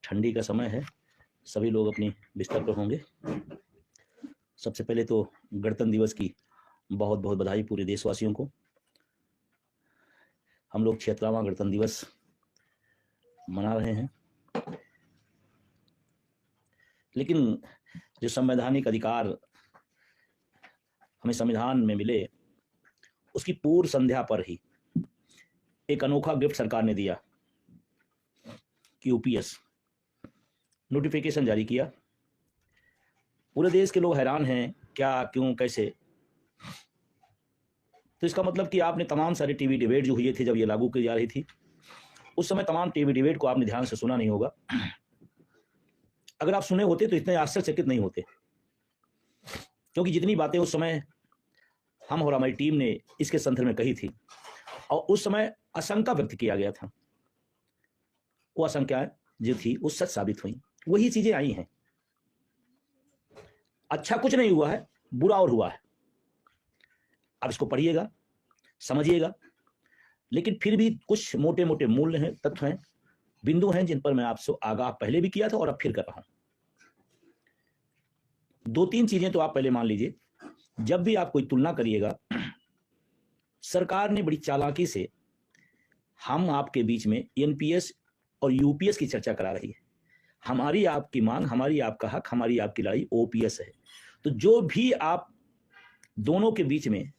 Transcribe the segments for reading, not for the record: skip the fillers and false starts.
ठंडी का समय है, सभी लोग अपनी बिस्तर पर होंगे। सबसे पहले तो गणतंत्र दिवस की बहुत बहुत बधाई पूरे देशवासियों को। हम लोग 76वां गणतंत्र दिवस मना रहे हैं, लेकिन जो संवैधानिक अधिकार हमें संविधान में मिले, उसकी पूर्व संध्या पर ही एक अनोखा गिफ्ट सरकार ने दिया कि यूपीएस नोटिफिकेशन जारी किया। पूरे देश के लोग हैरान हैं, क्या, क्यों, कैसे। तो इसका मतलब कि आपने तमाम सारे टीवी डिबेट जो हुए थे जब ये लागू की जा रही थी, उस समय तमाम टीवी डिबेट को आपने ध्यान से सुना नहीं होगा। अगर आप सुने होते तो इतने आश्चर्यचकित नहीं होते, क्योंकि जितनी बातें उस समय हम और हमारी टीम ने इसके संदर्भ में कही थी और उस समय आशंका व्यक्त किया गया था, वो आशंकाएं जो थी वो सच साबित हुई, वही चीजें आई हैं। अच्छा कुछ नहीं हुआ है, बुरा और हुआ है। अब इसको पढ़िएगा, समझिएगा, लेकिन फिर भी कुछ मोटे मोटे मूल्य हैं, तत्व हैं, बिंदु हैं जिन पर मैं आपसे आगाह पहले भी किया था और अब फिर कर रहा हूं। दो तीन चीजें तो आप पहले मान लीजिए। जब भी आप कोई तुलना करिएगा, सरकार ने बड़ी चालाकी से हम आपके बीच में एनपीएस और यूपीएस की चर्चा करा रही है। हमारी आपकी मांग, हमारी आपका हक, हमारी आपकी लड़ाई ओपीएस है। तो जो भी आप दोनों के बीच में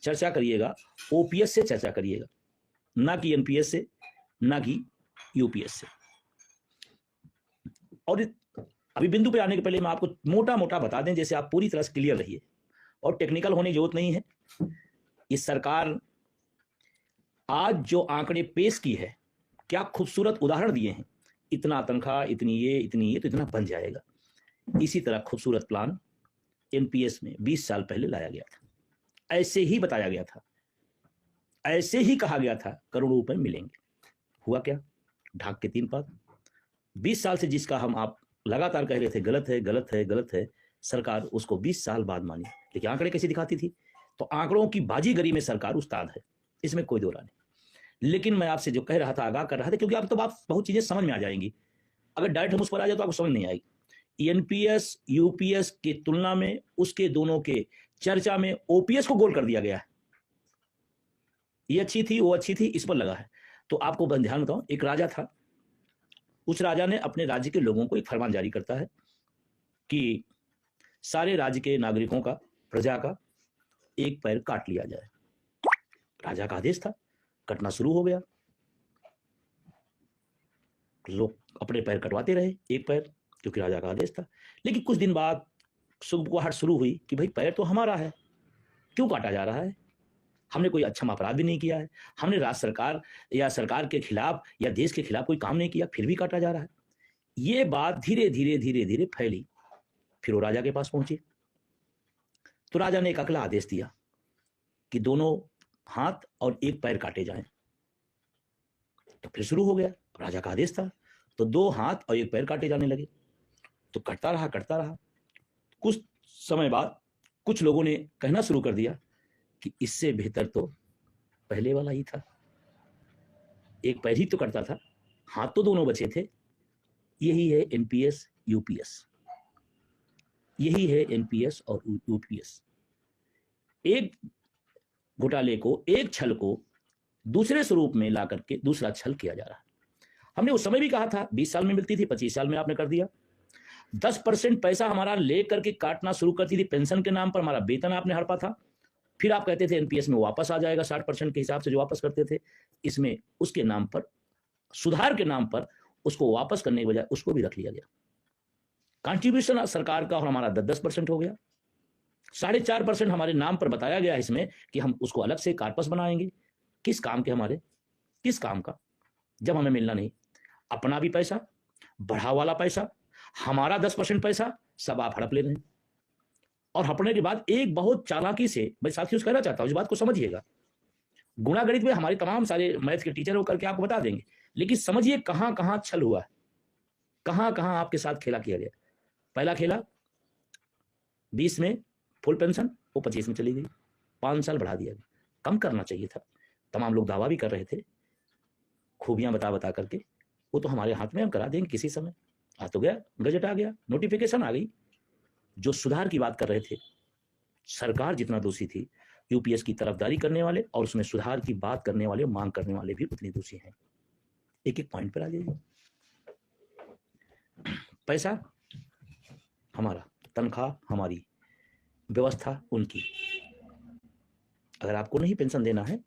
चर्चा करिएगा, ओपीएस से चर्चा करिएगा, ना कि एनपीएस से, ना कि यूपीएस से। और अभी बिंदु पे आने के पहले मैं आपको मोटा मोटा बता दें, जैसे आप पूरी तरह से क्लियर रहिए, और टेक्निकल होने की जरूरत नहीं है। इस सरकार आज जो आंकड़े पेश की है, क्या खूबसूरत उदाहरण दिए हैं। इतना तनख्वाह, इतनी ये तो इतना बन जाएगा। इसी तरह खूबसूरत प्लान एनपीएस में 20 साल पहले लाया गया था, ऐसे ही बताया गया था, ऐसे ही कहा गया था करोड़ों रुपए मिलेंगे। हुआ क्या? ढाक के 3 पात। 20 साल से जिसका हम आप लगातार कह रहे थे गलत है, गलत है, गलत है, सरकार उसको 20 साल बाद मानी। लेकिन आंकड़े कैसे दिखाती थी? तो आंकड़ों की बाजीगरी में सरकार उस्ताद है, इसमें कोई दो राय नहीं। लेकिन मैं आपसे जो कह रहा था, आगाह कर रहा था, क्योंकि आप बहुत चीजें समझ में आ जाएंगी। अगर डायरेक्ट हम उस पर आ जाए तो आपको समझ नहीं आएगी। एनपीएस यूपीएस की तुलना में, उसके दोनों के चर्चा में ओपीएस को गोल कर दिया गया है। ये अच्छी थी, वो अच्छी थी, इस पर लगा है। तो आपको ध्यान बताऊं, एक राजा था, उस राजा ने अपने राज्य के लोगों को एक फरमान जारी करता है कि सारे राज्य के नागरिकों का, प्रजा का एक पैर काट लिया जाए। राजा का आदेश था, कटना शुरू हो गया। लोग अपने पैर कटवाते रहे, एक पैर, क्योंकि राजा का आदेश था। लेकिन कुछ दिन बाद सुबुगाहट शुरू हुई कि भाई पैर तो हमारा है, क्यों काटा जा रहा है? हमने कोई अच्छा अपराध भी नहीं किया है, हमने राज्य सरकार या सरकार के खिलाफ या देश के खिलाफ कोई काम नहीं किया, फिर भी काटा जा रहा है। ये बात धीरे धीरे धीरे धीरे फैली, फिर वो राजा के पास पहुंची। तो राजा ने एक अगला आदेश दिया कि दोनों हाथ और एक पैर काटे जाएं। तो फिर शुरू हो गया, राजा का आदेश था, तो 2 हाथ और 1 पैर काटे जाने लगे। तो कटता रहा, कटता रहा। कुछ समय बाद कुछ लोगों ने कहना शुरू कर दिया कि इससे बेहतर तो पहले वाला ही था, 1 पैर ही तो कटता था, हाथ तो दोनों बचे थे। यही है एनपीएस यूपीएस, यही है एनपीएस और यूपीएस। एक घोटाले को, एक छल को दूसरे स्वरूप में ला करके दूसरा छल किया जा रहा है। हमने उस समय भी कहा था 20 साल में मिलती थी, 25 साल में आपने कर दिया। 10% पैसा हमारा लेकर के काटना शुरू करती थी पेंशन के नाम पर, हमारा वेतन आपने हड़पा था। फिर आप कहते थे एनपीएस में वापस आ जाएगा 60% के हिसाब से जो वापस करते थे। इसमें उसके नाम पर, सुधार के नाम पर, उसको वापस करने के बजाय उसको भी रख लिया गया। कंट्रीब्यूशन सरकार का और हमारा 10% हो गया। 4.5% हमारे नाम पर बताया गया इसमें कि हम उसको अलग से कार्पस बनाएंगे। किस काम के? हमारे किस काम का, जब हमें मिलना नहीं। अपना भी पैसा, बढ़ा वाला पैसा, हमारा 10% पैसा सब आप हड़प ले रहे हैं। और हड़पने के बाद एक बहुत चालाकी से, मैं साथियों से कहना चाहता हूं, इस बात को समझिएगा। गुणा गणित में हमारे तमाम सारे मैथ के टीचर होकर के आपको बता देंगे, लेकिन समझिए कहां कहां छल हुआ है, कहां कहां आपके साथ खेला किया गया। पहला खेला 20 में फुल पेंशन, वो 25 में चली गई, 5 साल बढ़ा दिया गया। कम करना चाहिए था। तमाम लोग दावा भी कर रहे थे, खूबियां बता बता करके, वो तो हमारे हाथ में, हम करा देंगे किसी समय। आ तो गया, गजट आ गया, नोटिफिकेशन आ गई। जो सुधार की बात कर रहे थे, सरकार जितना दोषी थी, यूपीएस की तरफदारी करने वाले और उसमें सुधार की बात करने वाले, मांग करने वाले भी उतने दोषी हैं। एक एक पॉइंट पर आ जाइए। पैसा हमारा, तनख्वाह हमारी, व्यवस्था उनकी। अगर आपको नहीं पेंशन देना है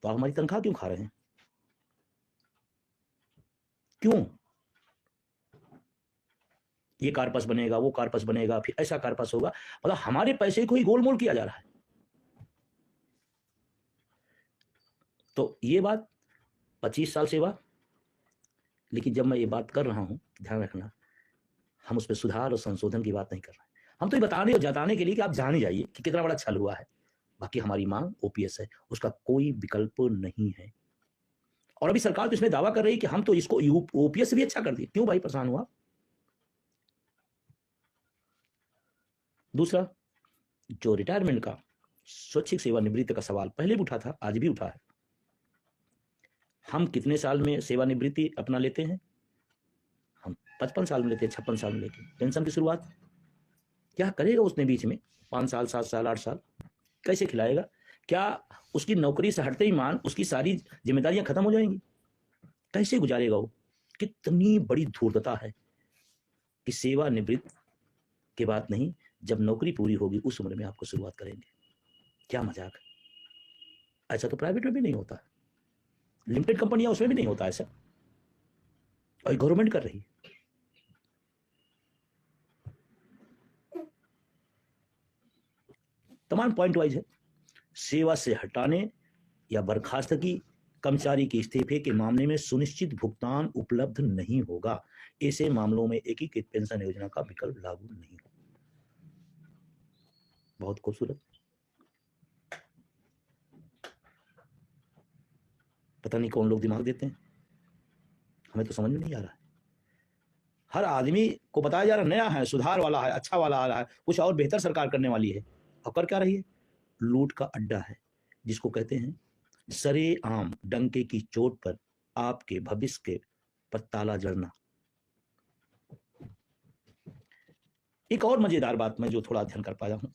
तो आप हमारी तनख्वाह क्यों खा रहे हैं? क्यों? ये कारपस बनेगा, वो कारपस बनेगा, फिर ऐसा कारपस होगा, मतलब हमारे पैसे को ही गोलमोल किया जा रहा है। तो ये बात 25 साल सेवा, लेकिन जब मैं ये बात कर रहा हूं, ध्यान रखना, हम उस पर सुधार और संशोधन की बात नहीं कर रहे हैं। हम तो ये बताने और जताने के लिए कि आप जान ही जाइए कि कितना बड़ा छल हुआ है। बाकी हमारी मांग ओपीएस है, उसका कोई विकल्प नहीं है। और अभी सरकार तो इसमें दावा कर रही है कि हम तो इसको ओपीएस से भी अच्छा कर दिए। क्यों भाई परेशान हुआ? दूसरा, जो रिटायरमेंट का स्वैच्छिक सेवानिवृत्ति का सवाल पहले भी उठा था, आज भी उठा है। हम कितने साल में सेवानिवृत्ति अपना लेते हैं? हम 55 साल में लेते हैं, 56 साल में लेते हैं पेंशन की शुरुआत। क्या करेगा उसने बीच में 5 साल, 7 साल, 8 साल? कैसे खिलाएगा? क्या उसकी नौकरी से हटते ही मान उसकी सारी जिम्मेदारियां खत्म हो जाएंगी? कैसे गुजारेगा वो? कितनी बड़ी धूर्तता है कि सेवानिवृत्त के बाद नहीं, जब नौकरी पूरी होगी उस उम्र में आपको शुरुआत करेंगे। क्या मजाक! ऐसा तो प्राइवेट में भी नहीं होता, लिमिटेड कंपनियां उसमें भी नहीं होता ऐसा, और गवर्नमेंट कर रही है। तमाम पॉइंट वाइज है। सेवा से हटाने या बर्खास्तगी, कर्मचारी के इस्तीफे के मामले में सुनिश्चित भुगतान उपलब्ध नहीं होगा। ऐसे मामलों में एकीकृत पेंशन योजना का विकल्प लागू नहीं होगा। बहुत खूबसूरत। पता नहीं कौन लोग दिमाग देते हैं, हमें तो समझ में नहीं आ रहा है। हर आदमी को बताया जा रहा है नया है, सुधार वाला है, अच्छा वाला आ रहा है, कुछ और बेहतर सरकार करने वाली है। और कर क्या रही है? लूट का अड्डा है, जिसको कहते हैं सरेआम डंके की चोट पर आपके भविष्य के पर ताला जड़ना। एक और मजेदार बात मैं जो थोड़ा अध्ययन कर पाया हूं,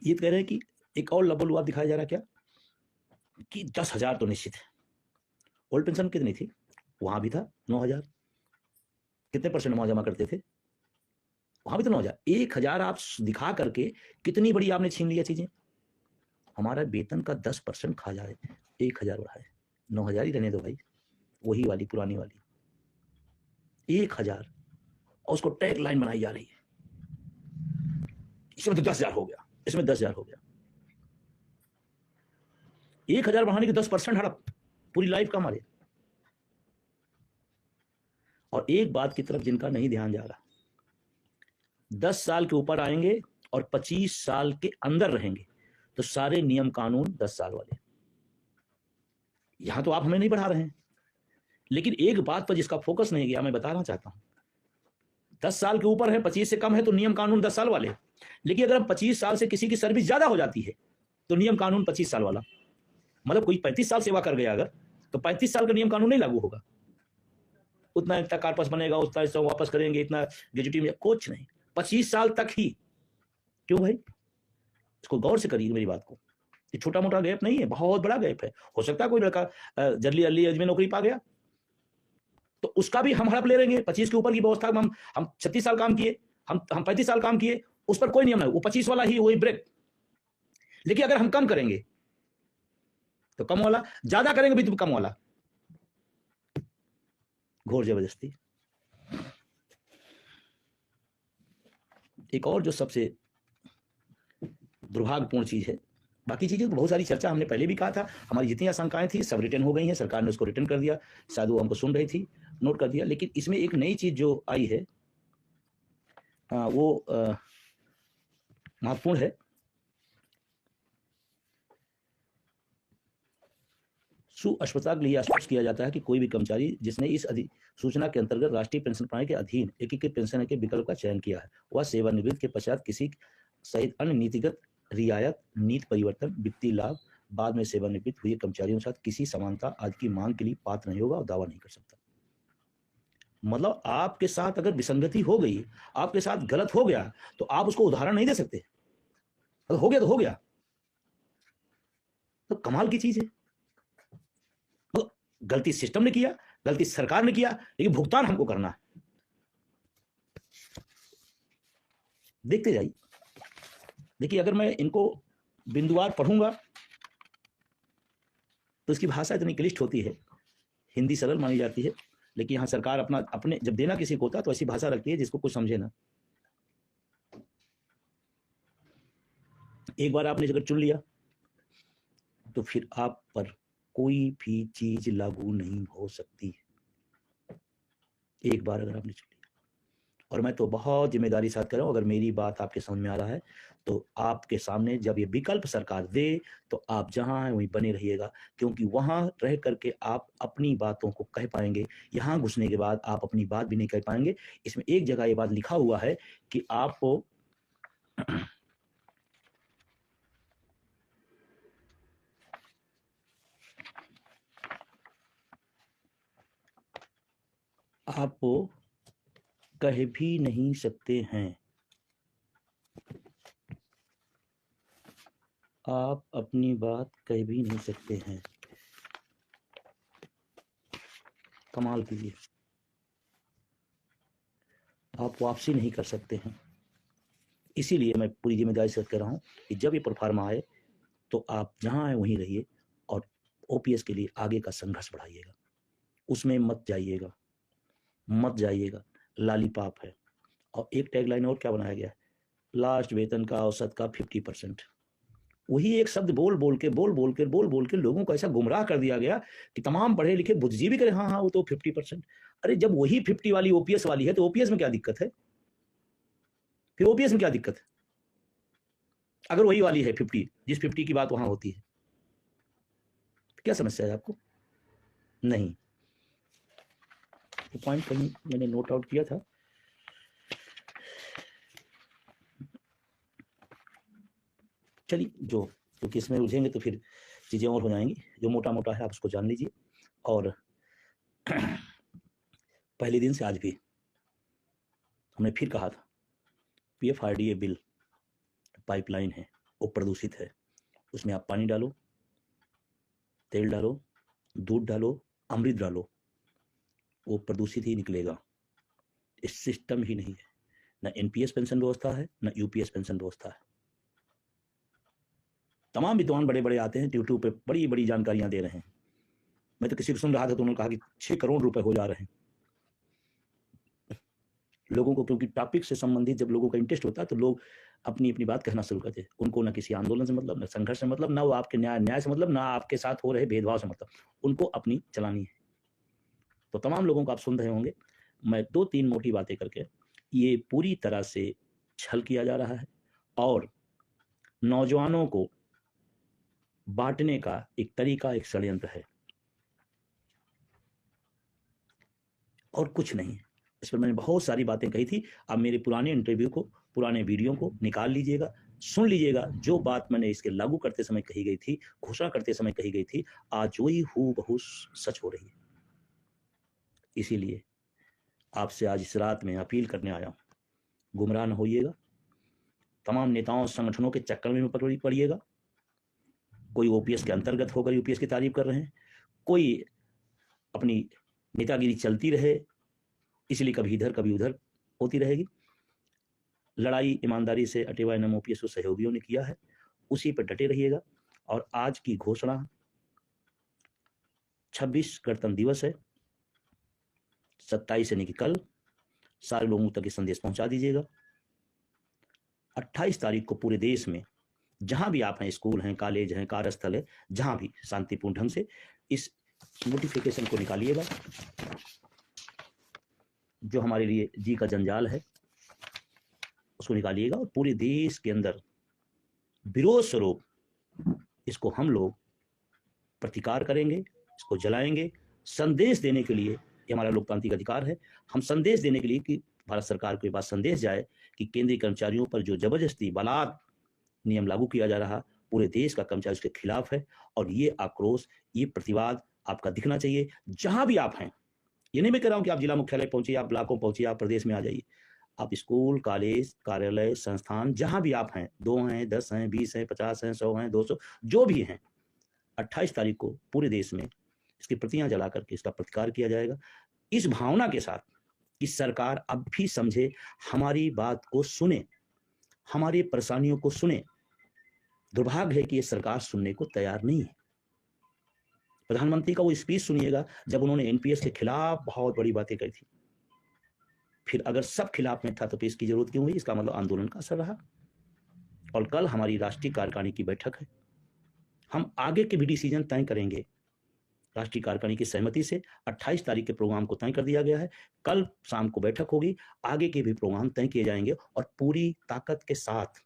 ये कह रहे हैं कि एक और लबल हुआ दिखाया जा रहा क्या कि 10,000 तो निश्चित है। ओल्ड पेंशन कितनी थी? वहां भी था 9,000। कितने परसेंट वहां जमा करते थे? वहां भी तो 9,000। 1,000 आप दिखा करके कितनी बड़ी आपने छीन लिया चीजें। हमारा वेतन का 10% खा जा रहे, 1,000 बढ़ाए, 9,000 ही रहने दो भाई, वही वाली पुरानी वाली 1,000, और उसको टैग लाइन बनाई जा रही है। इसमें तो 10,000 हो गया, इसमें 10,000 हो गया। 1,000 बढ़ाने की 10% हड़प, पूरी लाइफ का हमारे। और एक बात की तरफ जिनका नहीं ध्यान जा रहा, 10 साल के ऊपर आएंगे और 25 साल के अंदर रहेंगे तो सारे नियम कानून 10 साल वाले। यहां तो आप हमें नहीं बढ़ा रहे हैं, लेकिन एक बात पर जिसका फोकस नहीं गया, मैं बताना चाहता हूं। 10 साल के ऊपर है, 25 से कम है तो नियम कानून 10 साल वाले। लेकिन अगर 25 साल से किसी की सर्विस ज्यादा हो जाती है तो नियम कानून 25 साल वाला। मतलब कोई 35 साल सेवा कर गया अगर, तो 35 साल का नियम कानून नहीं लागू होगा। उतना इतना कारपास बनेगा, उतना इतना वापस करेंगे, इतना गेजेटी में कुछ नहीं, 25 साल तक ही। क्यों भाई? इसको गौर से करिए मेरी बात को। ये छोटा मोटा गैप नहीं है, बहुत बड़ा गैप है। हो सकता है कोई लड़का जल्दी अर्ली एज में नौकरी पा गया तो उसका भी हम हड़प ले लेंगे। 25 के ऊपर की व्यवस्था में हम 36 साल काम किए, हम 35 साल काम किए, उस पर कोई नियम नहीं, वो 25 वाला ही वही ब्रेक। लेकिन अगर हम कम करेंगे तो कम वाला, ज्यादा करेंगे भी तो कम वाला, घोर जबरदस्ती। एक और जो सबसे दुर्भाग्यपूर्ण चीज है, बाकी चीजें तो बहुत सारी चर्चा हमने पहले भी कहा था, हमारी जितनी आशंकाएं थी सब रिटर्न हो गई हैं, सरकार ने उसको रिटर्न कर दिया, शायद वो हमको सुन रही थी, नोट कर दिया। लेकिन इसमें एक नई चीज जो आई है वो महत्वपूर्ण है। सुस्पष्टता के लिए स्पष्ट किया जाता है कि कोई भी कर्मचारी जिसने इस अधिसूचना के अंतर्गत राष्ट्रीय पेंशन प्रणाली के अधीन एकीकृत पेंशन के विकल्प का चयन किया है, वह सेवानिवृत्ति के पश्चात किसी सहित अन्य नीतिगत रियायत, नीति परिवर्तन, वित्तीय लाभ, बाद में सेवानिवृत्त हुए कर्मचारियों के साथ किसी समानता आदि की मांग के लिए पात्र नहीं होगा और दावा नहीं कर सकता। मतलब आपके साथ अगर विसंगति हो गई, आपके साथ गलत हो गया, तो आप उसको उदाहरण नहीं दे सकते। अगर हो गया तो हो गया, तो कमाल की चीज है। तो गलती सिस्टम ने किया, गलती सरकार ने किया, लेकिन भुगतान हमको करना है। देखते जाइए। देखिए, अगर मैं इनको बिंदुवार पढ़ूंगा तो इसकी भाषा इतनी क्लिष्ट होती है, हिंदी सरल मानी जाती है, लेकिन यहाँ सरकार अपने जब देना किसी को होता तो ऐसी भाषा रखती है जिसको कुछ समझे ना। एक बार आपने अगर चुन लिया तो फिर आप पर कोई भी चीज लागू नहीं हो सकती। एक बार अगर आपने चुन लिया, और मैं तो बहुत जिम्मेदारी साथ कर रहा हूं, अगर मेरी बात आपके समझ में आ रहा है तो आपके सामने जब ये विकल्प सरकार दे तो आप जहां हैं वहीं बने रहिएगा, क्योंकि वहां रह करके आप अपनी बातों को कह पाएंगे। यहां घुसने के बाद आप अपनी बात भी नहीं कह पाएंगे। इसमें एक जगह ये बात लिखा हुआ है कि आपको आप कह भी नहीं सकते हैं, आप अपनी बात कह भी नहीं सकते हैं। कमाल कीजिए, आप वापसी नहीं कर सकते हैं। इसीलिए मैं पूरी जिम्मेदारी से कह रहा हूं कि जब ये प्रोफार्मा आए तो आप जहां हैं वहीं रहिए और ओपीएस के लिए आगे का संघर्ष बढ़ाइएगा। उसमें मत जाइएगा, मत जाइएगा, लालीपाप है। और एक टैगलाइन और क्या बनाया गया है, लास्ट वेतन का औसत का 50%। वही एक शब्द बोल बोल के लोगों को ऐसा गुमराह कर दिया गया कि तमाम पढ़े लिखे बुद्धिजीवी करें हाँ हाँ वो तो 50%। अरे जब वही 50 वाली ओपीएस वाली है तो ओपीएस में क्या दिक्कत है? फिर ओपीएस में क्या दिक्कत है अगर वही वाली है 50, जिस 50 की बात वहां होती है? क्या समस्या है आपको? नहीं, तो पॉइंट कहीं मैंने नोट आउट किया था। चलिए, जो क्योंकि इसमें उलझेंगे तो फिर चीजें और हो जाएंगी। जो मोटा मोटा है आप उसको जान लीजिए। और पहले दिन से आज भी हमने फिर कहा था, पीएफआरडीए बिल पाइपलाइन है, वो प्रदूषित है। उसमें आप पानी डालो, तेल डालो, दूध डालो, अमृत डालो, वो प्रदूषित ही निकलेगा। इस सिस्टम ही नहीं है, ना एनपीएस पेंशन व्यवस्था है, ना यूपीएस पेंशन व्यवस्था है। तमाम विद्वान बड़े बड़े आते हैं यूट्यूब पे, बड़ी बड़ी जानकारियां दे रहे हैं। मैं तो किसी को सुन रहा था तो उन्होंने कहा कि 6 करोड़ रुपए हो जा रहे हैं। लोगों को, क्योंकि टॉपिक से संबंधित जब लोगों का इंटरेस्ट होता है तो लोग अपनी अपनी बात कहना शुरू करते हैं। उनको ना किसी आंदोलन से मतलब, ना संघर्ष से मतलब, ना वो आपके न्याय से मतलब, ना आपके साथ हो रहे भेदभाव से मतलब, उनको अपनी चलानी है। तो तमाम लोगों को आप सुन रहे होंगे, मैं 2-3 मोटी बातें करके, ये पूरी तरह से छल किया जा रहा है और नौजवानों को बांटने का एक तरीका, एक षड्यंत्र है और कुछ नहीं है। इस पर मैंने बहुत सारी बातें कही थी। आप मेरे पुराने इंटरव्यू को, पुराने वीडियो को निकाल लीजिएगा, सुन लीजिएगा। जो बात मैंने इसके लागू करते समय कही गई थी, घोषणा करते समय कही गई थी, आज वही हूबहू सच हो रही है। इसीलिए आपसे आज इस रात में अपील करने आया हूं, गुमराह न होइएगा, तमाम नेताओं संगठनों के चक्कर में पड़िएगा। कोई ओपीएस के अंतर्गत होकर यूपीएस की तारीफ कर रहे हैं, कोई अपनी नेतागिरी चलती रहे, इसलिए कभी इधर कभी उधर होती रहेगी। लड़ाई ईमानदारी से अटेवाइनम ओपीएस को सहयोगियों ने किया है, उसी पर डटे रहिएगा। और आज की घोषणा, 26 गणतंत्र दिवस है, 27 यानी कि कल सारे लोगों तक ये संदेश पहुंचा दीजिएगा। 28 तारीख को पूरे देश में जहां भी आप हैं, स्कूल हैं, कॉलेज हैं, कार्यस्थल है, जहां भी शांतिपूर्ण ढंग से इस नोटिफिकेशन को निकालिएगा, जो हमारे लिए जी का जंजाल है उसको निकालिएगा और पूरे देश के अंदर विरोध स्वरूप इसको हम लोग प्रतिकार करेंगे, इसको जलाएंगे। संदेश देने के लिए, ये हमारा लोकतांत्रिक अधिकार है, हम संदेश देने के लिए कि भारत सरकार के पास संदेश जाए कि केंद्रीय कर्मचारियों पर जो जबरदस्ती बलात् नियम लागू किया जा रहा, पूरे देश का कर्मचारी उसके खिलाफ है। और ये आक्रोश, ये प्रतिवाद आपका दिखना चाहिए। जहां भी आप हैं, ये नहीं मैं कह रहा हूं कि आप जिला मुख्यालय पहुंचिए, आप ब्लॉकों पहुंचिए, आप प्रदेश में आ जाइए। आप स्कूल, कॉलेज, कार्यालय, संस्थान जहां भी आप हैं, 2 हैं, 10 हैं, 20 हैं, 50 हैं, 100 हैं, 200 जो भी हैं, 28 तारीख को पूरे देश में इसकी प्रतियां जला करके इसका प्रतिकार किया जाएगा, इस भावना के साथ कि सरकार अब भी समझे, हमारी बात को सुने, हमारी परेशानियों को सुने। दुर्भाग्य है कि ये सरकार सुनने को तैयार नहीं है। प्रधानमंत्री का वो स्पीच सुनिएगा जब उन्होंने एनपीएस के खिलाफ बहुत बड़ी बातें कही थी। फिर अगर सब खिलाफ में था तो इसकी जरूरत क्यों हुई? इसका मतलब आंदोलन का असर रहा। और कल हमारी राष्ट्रीय कार्यकारिणी की बैठक है, हम आगे के भी डिसीजन तय करेंगे। राष्ट्रीय कार्यकारिणी की सहमति से 28 तारीख के प्रोग्राम को तय कर दिया गया है। कल शाम को बैठक होगी, आगे के भी प्रोग्राम तय किए जाएंगे और पूरी ताकत के साथ,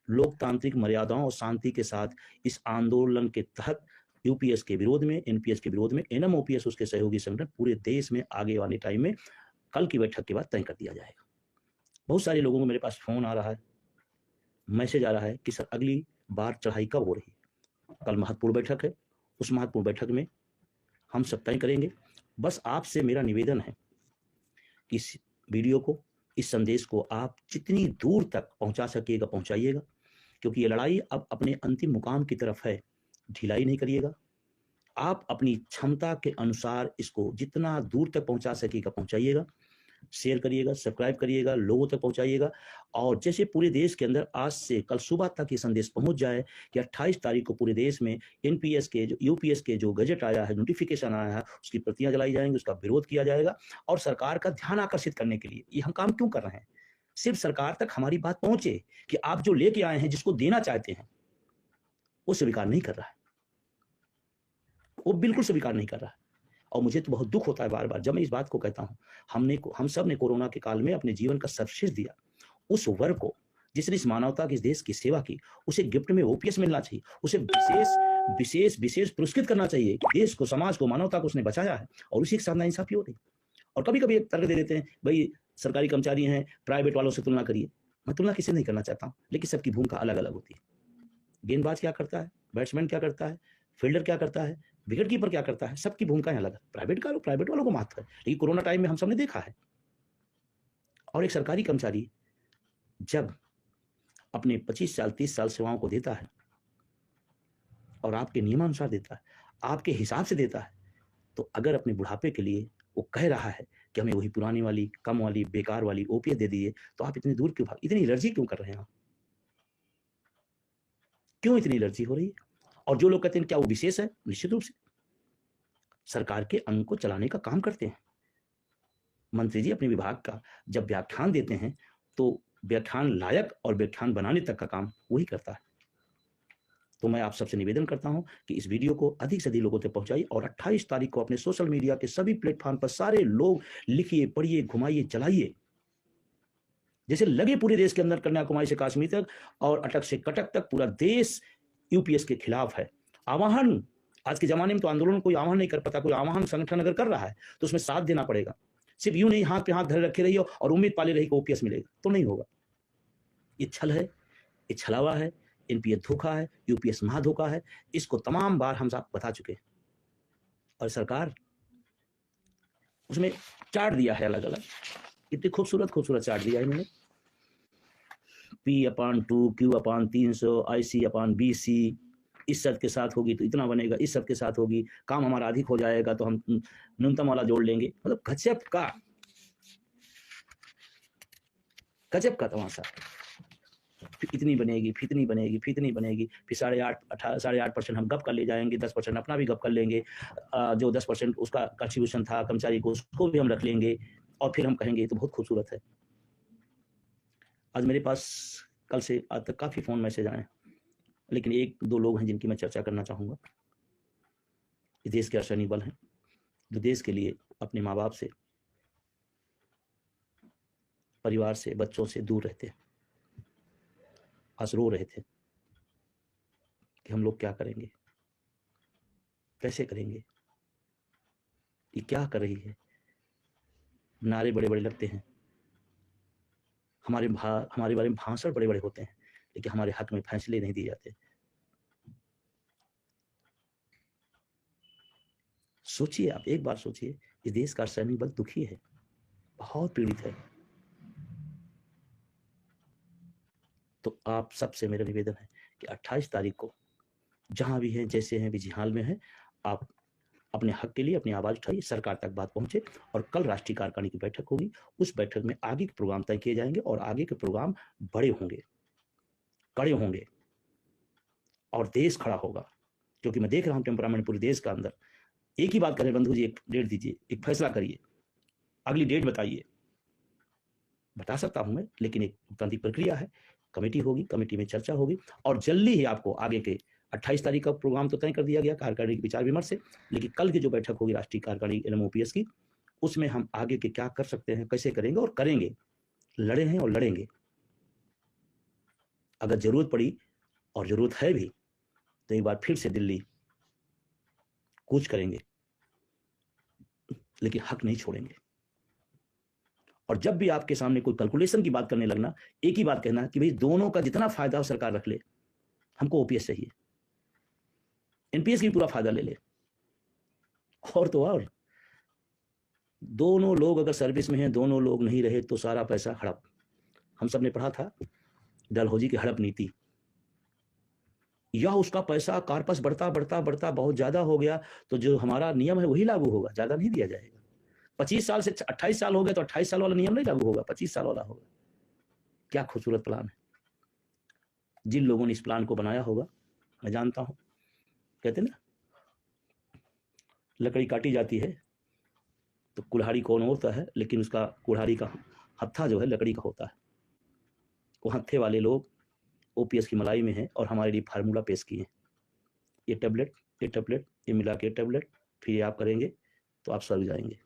लोकतांत्रिक मर्यादाओं और शांति के साथ इस आंदोलन के तहत यूपीएस के विरोध में, एनपीएस के विरोध में, एनएमओपीएस उसके सहयोगी संगठन पूरे देश में आगे वाले टाइम में कल की बैठक के बाद तय कर दिया जाएगा। बहुत सारे लोगों को मेरे पास फोन आ रहा है, मैसेज आ रहा है कि सर अगली बार चढ़ाई कब हो रही? कल महत्वपूर्ण बैठक है, उस महत्वपूर्ण बैठक में हम सब तय करेंगे। बस आपसे मेरा निवेदन है कि इस वीडियो को, इस संदेश को आप जितनी दूर तक पहुंचा सकिएगा पहुंचाइएगा, क्योंकि ये लड़ाई अब अपने अंतिम मुकाम की तरफ है। ढिलाई नहीं करिएगा, आप अपनी क्षमता के अनुसार इसको जितना दूर तक पहुंचा सकिएगा पहुंचाइएगा, शेयर करिएगा, सब्सक्राइब करिएगा, लोगों तक पहुंचाइएगा। और जैसे पूरे देश के अंदर आज से कल सुबह तक ये संदेश पहुंच जाए कि 28 तारीख को पूरे देश में एनपीएस के जो यूपीएस के जो गजट आया है, नोटिफिकेशन आया है, उसकी प्रतियां जलाई जाएंगी, उसका विरोध किया जाएगा। और सरकार का ध्यान आकर्षित करने के लिए ये हम काम क्यों कर रहे हैं? सिर्फ सरकार तक हमारी बात पहुंचे कि आप जो लेके आए हैं, जिसको देना चाहते हैं, वो स्वीकार नहीं कर रहा है, वो बिल्कुल स्वीकार नहीं कर रहा है। और मुझे तो बहुत दुख होता है बार बार जब मैं इस बात को कहता हूं। हम सब ने कोरोना के काल में अपने जीवन का सर्वश्रेष्ठ दिया। उस वर्ग को जिसने इस मानवता के, इस देश की सेवा की, उसे गिफ्ट में ओपीएस मिलना चाहिए, उसे विशेष पुरस्कृत करना चाहिए कि देश को, समाज को, मानवता को उसने बचाया है। और उसी के साथ नाइंसाफी हो रही। और कभी कभी एक तर्क दे देते हैं, भाई सरकारी कर्मचारी हैं, प्राइवेट वालों से तुलना करिए। मैं तुलना किसी नहीं करना चाहता हूँ, लेकिन सबकी भूमिका अलग अलग होती है। गेंदबाज क्या करता है, बैट्समैन क्या करता है, फील्डर क्या करता है, विकेट कीपर क्या करता है, सबकी भूमिकाएं अलग है। प्राइवेट वालों को महत्व है, लेकिन कोरोना टाइम में हम सबने देखा है। और एक सरकारी कर्मचारी जब अपने 25 साल 30 साल सेवाओं को देता है और आपके नियमानुसार देता है, आपके हिसाब से देता है, तो अगर अपने बुढ़ापे के लिए वो कह रहा है कि हमें वही पुरानी वाली, कम वाली, बेकार वाली ओपीएस दे दीजिए, तो आप इतनी दूर क्यों भाग, इतनी एलर्जी क्यों कर रहे हैं? आप क्यों इतनी एलर्जी हो रही है? और जो लोग कहते हैं क्या वो विशेष है, निश्चित रूप से सरकार के अंग को चलाने का काम करते हैं। मंत्री जी अपने विभाग का जब व्याख्यान देते हैं तो व्याख्यान लायक और व्याख्यान बनाने तक का काम वही करता है। तो मैं आप सबसे निवेदन करता हूं कि इस वीडियो को अधिक से अधिक लोगों तक पहुंचाइए और 28 तारीख को अपने सोशल मीडिया के सभी प्लेटफॉर्म पर सारे लोग लिखिए, पढ़िए, घुमाइए, चलाइए। जैसे लगे पूरे देश के अंदर, कन्याकुमारी से कश्मीर तक और अटक से कटक तक पूरा देश यूपीएस के खिलाफ है। आह्वान, आज के जमाने में तो आंदोलन कोई आह्वान नहीं कर पाता। कोई आह्वान संगठन अगर कर रहा है तो उसमें साथ देना पड़ेगा। सिर्फ यूं नहीं हाथ पे हाथ धरे रखे रहिए और उम्मीद पाले रही कि ओपीएस मिलेगा, तो नहीं होगा। ये छल है, ये छलावा है, एनपीएस धोखा है, यूपीएस महाधोखा है। इसको तमाम बार हम सब बता चुके हैं और सरकार उसमें चार्ट दिया है अलग अलग। इतनी खूबसूरत चार्ट दिया है इन्होंने। P/2, Q/300, IC/BC, इस शर्त के साथ होगी तो इतना बनेगा, इस शर्त के साथ होगी, काम हमारा अधिक हो जाएगा तो हम न्यूनतम वाला जोड़ लेंगे। मतलब गजब का तमाशा। इतनी बनेगी, फितनी बनेगी, फिर 8.5% हम गप कर ले जाएंगे, 10% अपना भी गप कर लेंगे, जो 10% उसका कंट्रीब्यूशन था कर्मचारी को, उसको भी हम रख लेंगे और फिर हम कहेंगे तो बहुत खूबसूरत है। आज मेरे पास कल से आज तक काफ़ी फ़ोन मैसेज आए, लेकिन 1-2 लोग हैं जिनकी मैं चर्चा करना चाहूँगा। ये देश के अर्शनी बल हैं जो देश के लिए अपने माँ बाप से, परिवार से, बच्चों से दूर रहते हैं। आज रो रहे थे कि हम लोग क्या करेंगे, कैसे करेंगे, ये क्या कर रही है। नारे बड़े बड़े लगते हैं, हमारे बारे में भाषण बड़े बड़े होते हैं, लेकिन हमारे हक में फैसले नहीं दिए जाते। सोचिए, आप एक बार सोचिए, इस देश का सैनिक बल दुखी है, बहुत पीड़ित है। तो आप सबसे मेरा निवेदन है कि 28 तारीख को जहां भी हैं, जैसे हैं, बिजहाल में हैं, आप अपने हक के लिए अपनी आवाज उठाइए, सरकार तक बात पहुंचे और कल राष्ट्रीय कार्यकारिणी की बैठक होगी। उस बैठक में आगे के प्रोग्राम तय किए जाएंगे और आगे के प्रोग्राम बड़े होंगे, कड़े होंगे और देश खड़ा होगा। क्योंकि मैं देख रहा हूं टेम्परामेंट पूरे देश का अंदर। एक ही बात करें बंधु जी, एक डेट दीजिए, एक फैसला करिए, अगली डेट बताइए। बता सकता हूं मैं, लेकिन एक लोकतांत्रिक प्रक्रिया है, कमेटी होगी, कमेटी में चर्चा होगी और जल्दी ही आपको आगे के 28 तारीख का प्रोग्राम तो तय कर दिया गया कार्यकारिणी के विचार विमर्श से, लेकिन कल की जो बैठक होगी राष्ट्रीय कार्यकारिणी NMOPS की, उसमें हम आगे के क्या कर सकते हैं, कैसे करेंगे और करेंगे। लड़े हैं और लड़ेंगे। अगर जरूरत पड़ी और जरूरत है भी तो एक बार फिर से दिल्ली कूच करेंगे, लेकिन हक नहीं छोड़ेंगे। और जब भी आपके सामने कोई कैलकुलेशन की बात करने लगना, एक ही बात कहना कि भाई दोनों का जितना फायदा हो सरकार रख ले, हमको OPS चाहिए, NPS की पूरा फायदा ले ले। और तो और दोनों लोग अगर सर्विस में हैं, दोनों लोग नहीं रहे तो सारा पैसा हड़प। हम सब ने पढ़ा था डलहौजी की हड़प नीति, या उसका पैसा कार्पस बढ़ता बढ़ता बढ़ता बहुत ज्यादा हो गया तो जो हमारा नियम है वही लागू होगा, ज्यादा नहीं दिया जाएगा। 25 साल से 28 साल हो गए तो 28 साल वाला नियम नहीं लागू होगा, 25 साल वाला होगा। क्या खूबसूरत प्लान है। जिन लोगों ने इस प्लान को बनाया होगा, मैं जानता हूं, कहते ना लकड़ी काटी जाती है तो कुल्हाड़ी कौन होता है, लेकिन उसका कुल्हाड़ी का हत्था जो है लकड़ी का होता है। वो हत्थे वाले लोग OPS की मलाई में हैं और हमारे लिए फार्मूला पेश किए हैं। ये टैबलेट, ये टैबलेट, ये मिला के टैबलेट, फिर ये आप करेंगे तो आप स्वर्ग जाएंगे।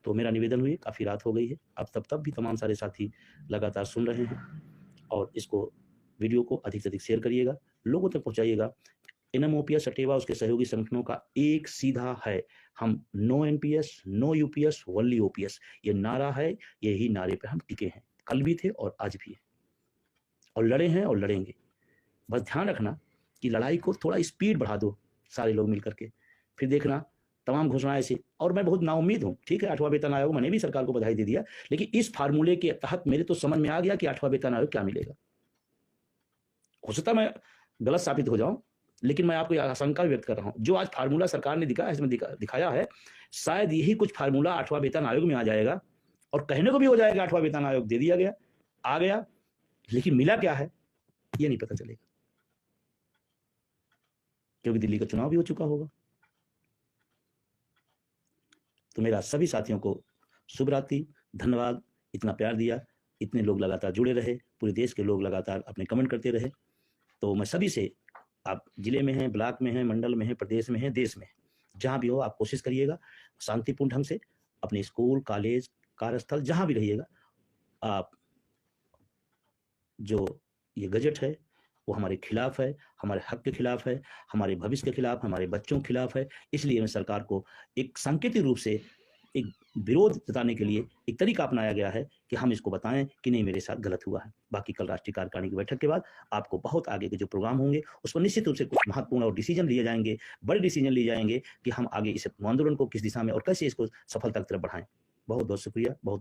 तो मेरा निवेदन हुई, काफ़ी रात हो गई है, अब तब भी तमाम सारे साथी लगातार सुन रहे हैं और इसको वीडियो को अधिक से अधिक शेयर करिएगा, लोगों तक पहुंचाइएगा। NMOPS अटेवा उसके सहयोगी संगठनों का एक सीधा है, हम no NPS, no UPS, only OPS, ये नारा है। यही नारे पे हम टिके हैं, कल भी थे और आज भी है, और लड़े हैं और लड़ेंगे। बस ध्यान रखना कि लड़ाई को थोड़ा स्पीड बढ़ा दो सारे लोग मिलकर के, फिर देखना तमाम घोषणाएं ऐसी। और मैं बहुत नाउम्मीद हूं, ठीक है 8वां वेतन आयोग, मैंने भी सरकार को बधाई दे दिया, लेकिन इस फार्मूले के तहत मेरे तो समझ में आ गया कि 8वां वेतन आयोग क्या मिलेगा। हो सकता मैं गलत साबित हो जाऊं, लेकिन मैं आपको आशंका व्यक्त कर रहा हूं, जो आज फार्मूला सरकार ने दिखाया है, शायद यही कुछ फार्मूला 8वां वेतन आयोग में आ जाएगा और कहने को भी हो जाएगा 8वां वेतन आयोग दे दिया गया, आ गया, लेकिन मिला क्या है ये नहीं पता चलेगा, क्योंकि दिल्ली का चुनाव भी हो चुका होगा। तो मेरा सभी साथियों को शुभ रात्रि, धन्यवाद, इतना प्यार दिया, इतने लोग लगातार जुड़े रहे, पूरे देश के लोग लगातार अपने कमेंट करते रहे। तो मैं सभी से, आप जिले में हैं, ब्लॉक में हैं, मंडल में हैं, प्रदेश में हैं, देश में, जहां भी हो, आप कोशिश करिएगा शांतिपूर्ण ढंग से अपने स्कूल, कॉलेज, कार्यस्थल, जहां भी रहिएगा, आप जो ये गजट है वो हमारे खिलाफ है, हमारे हक के खिलाफ है, हमारे भविष्य के खिलाफ, हमारे बच्चों के खिलाफ है। इसलिए मैं सरकार को एक सांकेतिक रूप से एक विरोध जताने के लिए एक तरीका अपनाया गया है कि हम इसको बताएं कि नहीं मेरे साथ गलत हुआ है। बाकी कल राष्ट्रीय कार्यकारिणी की बैठक के बाद आपको बहुत आगे के जो प्रोग्राम होंगे उस पर निश्चित रूप से कुछ महत्वपूर्ण और डिसीजन लिए जाएंगे, बड़े डिसीजन लिए जाएंगे कि हम आगे इस आंदोलन को किस दिशा में और कैसे इसको सफलता की तरफ बढ़ाएं। बहुत बहुत शुक्रिया, बहुत